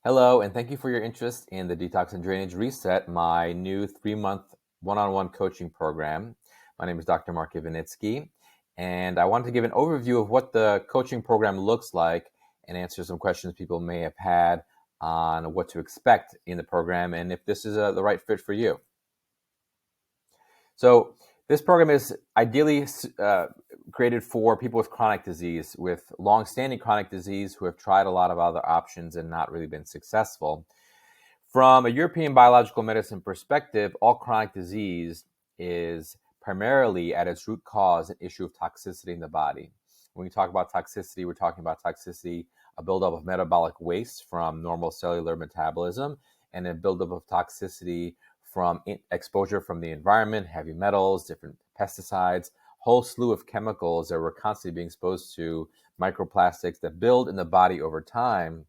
Hello, and thank you for your interest in the Detox and Drainage Reset, my new 3-month one-on-one coaching program. My name is Dr. Mark Ivanitsky, and I wanted to give an overview of what the coaching program looks like and answer some questions people may have had on what to expect in the program and if this is the right fit for you. So this program is ideally created for people with chronic disease, with long-standing chronic disease who have tried a lot of other options and not really been successful. From a European biological medicine perspective, all chronic disease is primarily at its root cause an issue of toxicity in the body. When we talk about toxicity, we're talking about toxicity, a buildup of metabolic waste from normal cellular metabolism, and a buildup of toxicity from exposure from the environment, heavy metals, different pesticides, whole slew of chemicals that we're constantly being exposed to, microplastics that build in the body over time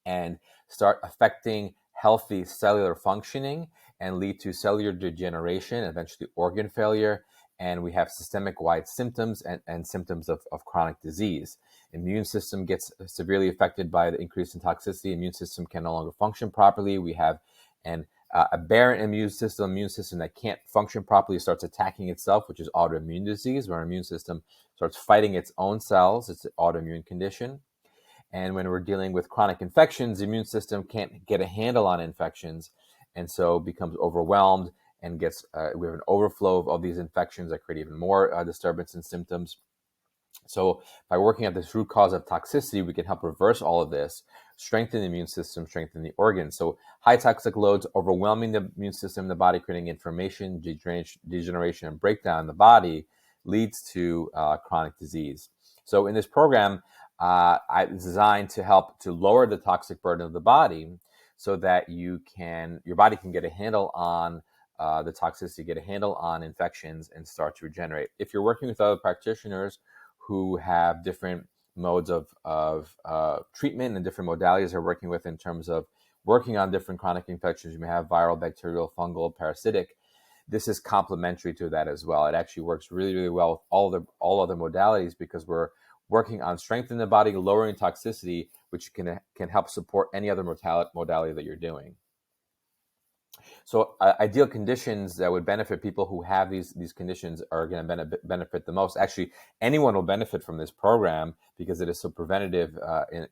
and start affecting healthy cellular functioning and lead to cellular degeneration, eventually organ failure, and we have systemic-wide symptoms and symptoms of chronic disease. Immune system gets severely affected by the increase in toxicity. Immune system can no longer function properly. We have an aberrant immune system that can't function properly starts attacking itself, which is autoimmune disease, where our immune system starts fighting its own cells. It's an autoimmune condition. And when we're dealing with chronic infections, the immune system can't get a handle on infections and so becomes overwhelmed and we have an overflow of these infections that create even more disturbance and symptoms. So by working at this root cause of toxicity, we can help reverse all of this, strengthen the immune system, strengthen the organs. So high toxic loads overwhelming the immune system in the body, creating inflammation, degeneration, and breakdown in the body leads to chronic disease. So in this program, it's designed to help to lower the toxic burden of the body so that your body can get a handle on the toxicity, get a handle on infections, and start to regenerate. If you're working with other practitioners who have different modes of treatment and different modalities they're working with in terms of working on different chronic infections, you may have viral, bacterial, fungal, parasitic. This is complementary to that as well. It actually works really, really well with all other modalities because we're working on strengthening the body, lowering toxicity, which can help support any other modality that you're doing. So ideal conditions that would benefit people who have these conditions are going to benefit the most. Actually, anyone will benefit from this program because it is so preventative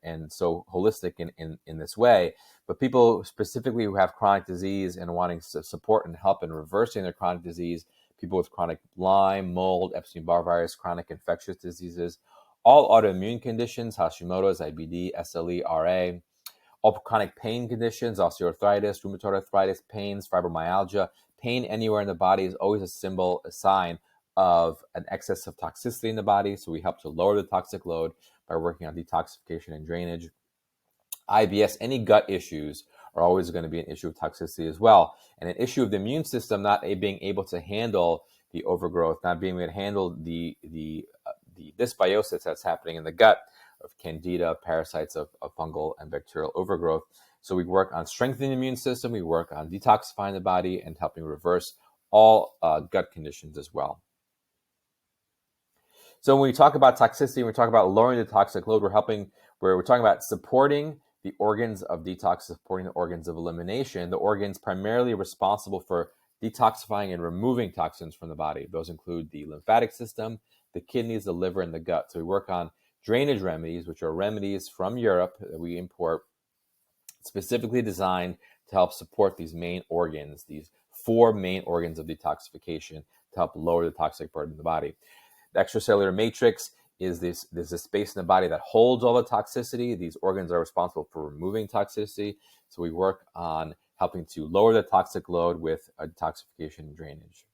and so holistic in this way. But people specifically who have chronic disease and wanting support and help in reversing their chronic disease, people with chronic Lyme, mold, Epstein-Barr virus, chronic infectious diseases, all autoimmune conditions, Hashimoto's, IBD, SLE, RA, all chronic pain conditions, osteoarthritis, rheumatoid arthritis, pains, fibromyalgia. Pain anywhere in the body is always a sign of an excess of toxicity in the body. So we help to lower the toxic load by working on detoxification and drainage. IBS, any gut issues are always going to be an issue of toxicity as well. And an issue of the immune system not being able to handle the overgrowth, not being able to handle the dysbiosis that's happening in the gut of candida, parasites of fungal and bacterial overgrowth. So we work on strengthening the immune system, we work on detoxifying the body and helping reverse all gut conditions as well. So when we talk about toxicity, we talk about lowering the toxic load, we're talking about supporting the organs of detox, supporting the organs of elimination, the organs primarily responsible for detoxifying and removing toxins from the body. Those include the lymphatic system, the kidneys, the liver, and the gut. So we work on drainage remedies, which are remedies from Europe that we import, specifically designed to help support these main organs, these 4 main organs of detoxification to help lower the toxic burden in the body. The extracellular matrix is there's this space in the body that holds all the toxicity. These organs are responsible for removing toxicity. So we work on helping to lower the toxic load with detoxification and drainage.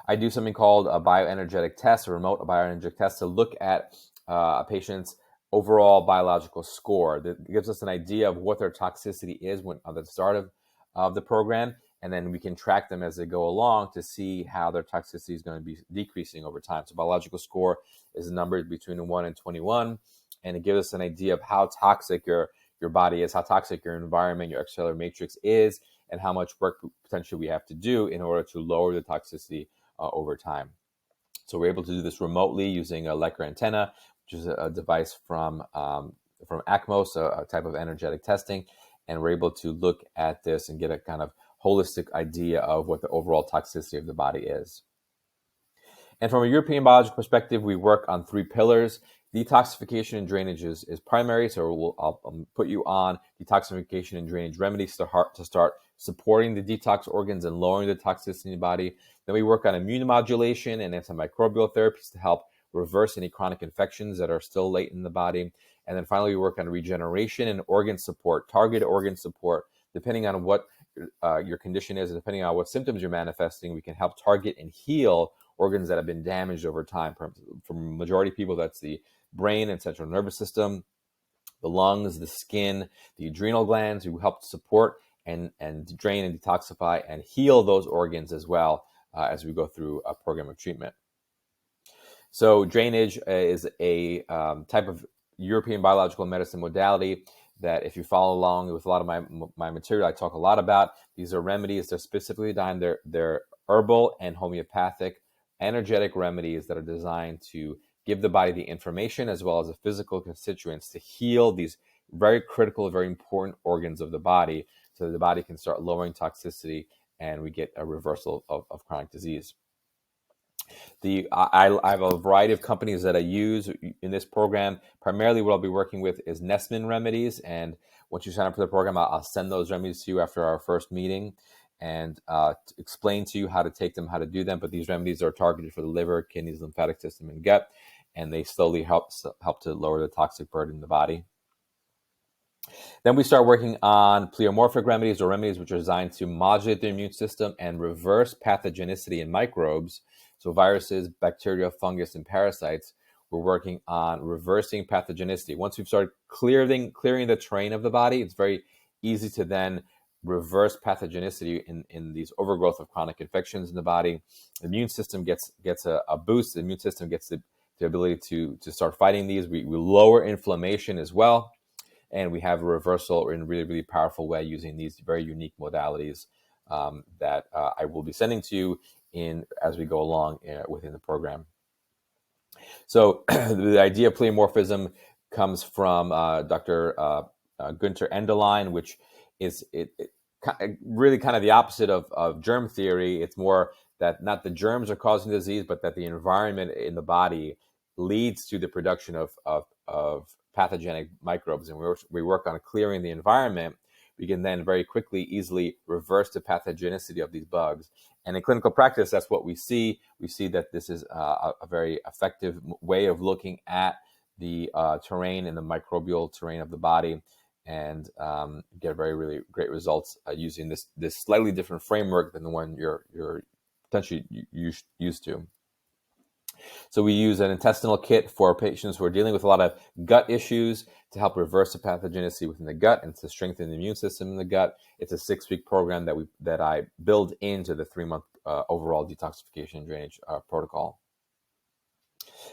I do something called a bioenergetic test, a remote bioenergetic test, to look at a patient's overall biological score. That gives us an idea of what their toxicity is at the start of the program, and then we can track them as they go along to see how their toxicity is going to be decreasing over time. So biological score is a number between 1 and 21, and it gives us an idea of how toxic your body is, how toxic your environment, your extracellular matrix is, and how much work potentially we have to do in order to lower the toxicity over time. So we're able to do this remotely using a Lecker antenna, which is a device from ACMOS, a type of energetic testing, and we're able to look at this and get a kind of holistic idea of what the overall toxicity of the body is. And from a European biological perspective, we work on 3 pillars. Detoxification and drainage is primary, so I'll put you on detoxification and drainage remedies to start supporting the detox organs and lowering the toxicity in the body. Then we work on immune modulation and antimicrobial therapies to help reverse any chronic infections that are still latent in the body. And then finally, we work on regeneration and organ support, targeted organ support, depending on what your condition is, and depending on what symptoms you're manifesting, we can help target and heal organs that have been damaged over time. For majority of people, that's the brain and central nervous system, the lungs, the skin, the adrenal glands. We help support and drain and detoxify and heal those organs as well as we go through a program of treatment. So drainage is a type of European biological medicine modality that, if you follow along with a lot of my material, I talk a lot about. These are remedies. They're specifically designed. They're herbal and homeopathic energetic remedies that are designed to give the body the information as well as the physical constituents to heal these very critical, very important organs of the body, so that the body can start lowering toxicity and we get a reversal of chronic disease. I have a variety of companies that I use in this program. Primarily what I'll be working with is Nessman remedies, and once you sign up for the program, I'll send those remedies to you after our first meeting and explain to you how to take them, how to do them. But these remedies are targeted for the liver, kidneys, lymphatic system, and gut, and they slowly help to lower the toxic burden in the body. Then we start working on pleomorphic remedies, or remedies which are designed to modulate the immune system and reverse pathogenicity in microbes. So viruses, bacteria, fungus, and parasites. We're working on reversing pathogenicity. Once we've started clearing the terrain of the body, it's very easy to then reverse pathogenicity in these overgrowth of chronic infections in the body. The immune system gets a boost. The immune system gets the ability to start fighting these. We lower inflammation as well. And we have a reversal in a really, really powerful way using these very unique modalities that I will be sending to you as we go along within the program. So the idea of pleomorphism comes from Dr. Günther Enderlein, which is really kind of the opposite of germ theory. It's more that not the germs are causing disease, but that the environment in the body leads to the production of pathogenic microbes. And we work on clearing the environment. We can then very quickly, easily reverse the pathogenicity of these bugs. And in clinical practice, that's what we see. We see that this is a very effective way of looking at the terrain and the microbial terrain of the body, and get very, really great results using this slightly different framework than the one you're potentially used to. So we use an intestinal kit for patients who are dealing with a lot of gut issues to help reverse the pathogenicity within the gut and to strengthen the immune system in the gut. It's a 6-week program that I build into the 3-month overall detoxification and drainage protocol.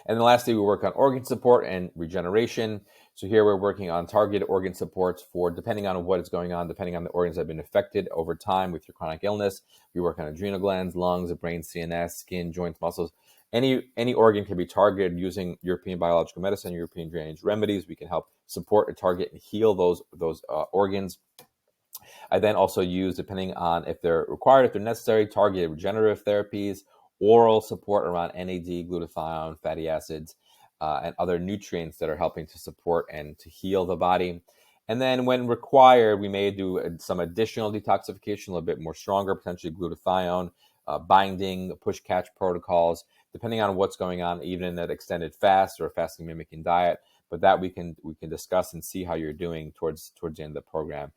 And then lastly, we work on organ support and regeneration. So here we're working on targeted organ supports for, depending on what is going on, depending on the organs that have been affected over time with your chronic illness. We work on adrenal glands, lungs, the brain, CNS, skin, joints, muscles. Any organ can be targeted using European biological medicine, European drainage remedies. We can help support and target and heal those organs. I then also use, depending on if they're required, if they're necessary, targeted regenerative therapies, oral support around NAD, glutathione, fatty acids, and other nutrients that are helping to support and to heal the body. And then when required, we may do some additional detoxification, a little bit more stronger, potentially glutathione, binding, push-catch protocols, depending on what's going on, even in that extended fast or a fasting mimicking diet. But that we can discuss and see how you're doing towards the end of the program.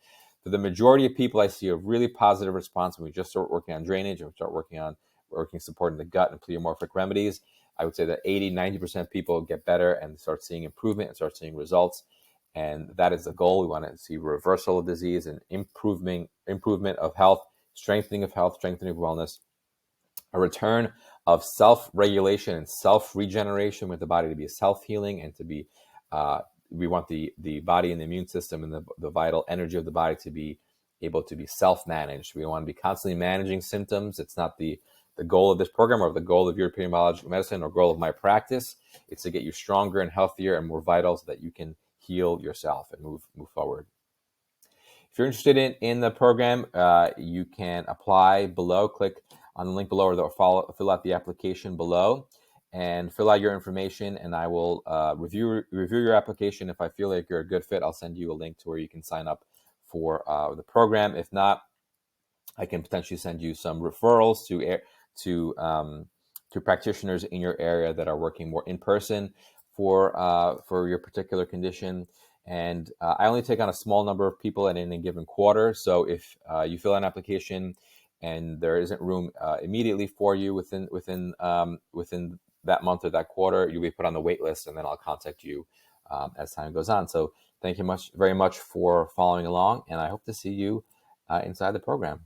For the majority of people, I see a really positive response when we just start working on drainage and we start working supporting the gut and pleomorphic remedies. I would say that 80-90% of people get better and start seeing improvement and start seeing results. And that is the goal. We want to see reversal of disease and improvement of health, strengthening of wellness, a return of self-regulation and self-regeneration with the body to be self-healing and to be, we want the body and the immune system and the vital energy of the body to be able to be self-managed. We want to be constantly managing symptoms. It's not the goal of this program or the goal of European biological medicine or goal of my practice. It's to get you stronger and healthier and more vital so that you can heal yourself and move forward. If you're interested in the program, you can apply below. Click on the link below, or fill out the application below, and fill out your information. And I will review your application. If I feel like you're a good fit, I'll send you a link to where you can sign up for the program. If not, I can potentially send you some referrals to practitioners in your area that are working more in person for your particular condition. And I only take on a small number of people at any given quarter. So if you fill out an application and there isn't room immediately for you within that month or that quarter, you'll be put on the wait list, and then I'll contact you as time goes on. So thank you very much for following along, and I hope to see you inside the program.